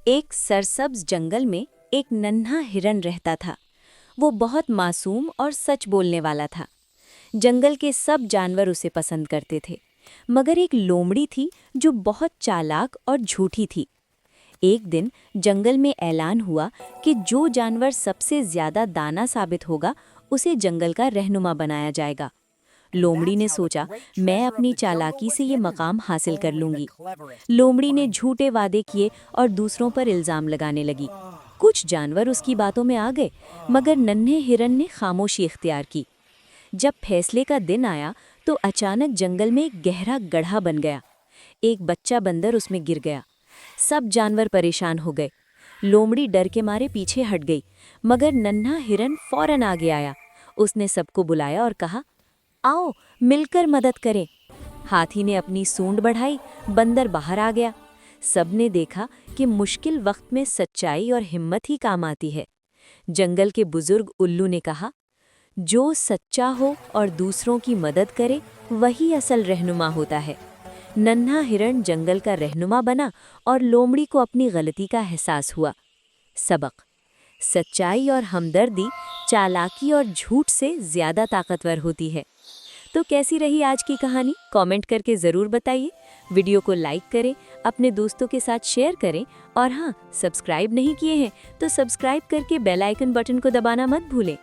एक सरसब्ज जंगल में एक नन्हा हिरन रहता था। वो बहुत मासूम और सच बोलने वाला था। जंगल के सब जानवर उसे पसंद करते थे, मगर एक लोमड़ी थी जो बहुत चालाक और झूठी थी। एक दिन जंगल में ऐलान हुआ कि जो जानवर सबसे ज्यादा दाना साबित होगा, उसे जंगल का रहनुमा बनाया जाएगा। लोमड़ी ने सोचा, मैं अपनी चालाकी से ये मकाम हासिल कर लूंगी। लोमड़ी ने झूठे वादे किए और दूसरों पर इल्जाम लगाने लगी। कुछ जानवर उसकी बातों में आ गए, मगर नन्हे हिरन ने खामोशी इख्तियार की। जब फैसले का दिन आया तो अचानक जंगल में एक गहरा गड्ढा बन गया। एक बच्चा बंदर उसमें गिर गया। सब जानवर परेशान हो गए। लोमड़ी डर के मारे पीछे हट गई, मगर नन्हा हिरन फौरन आगे आया। उसने सबको बुलाया और कहा, आओ मिलकर मदद करें। हाथी ने अपनी सूंड बढ़ाई, बंदर बाहर आ गया। सबने देखा कि मुश्किल वक्त में सच्चाई और हिम्मत ही काम आती है। जंगल के बुजुर्ग उल्लू ने कहा, जो सच्चा हो और दूसरों की मदद करे, वही असल रहनुमा होता है। नन्हा हिरण जंगल का रहनुमा बना और लोमड़ी को अपनी गलती का एहसास हुआ। सबक: सच्चाई और हमदर्दी चालाकी और झूठ से ज्यादा ताकतवर होती है। तो कैसी रही आज की कहानी? कमेंट करके ज़रूर बताइए। वीडियो को लाइक करें, अपने दोस्तों के साथ शेयर करें और हाँ, सब्सक्राइब नहीं किए हैं तो सब्सक्राइब करके बेल आइकन बटन को दबाना मत भूलें।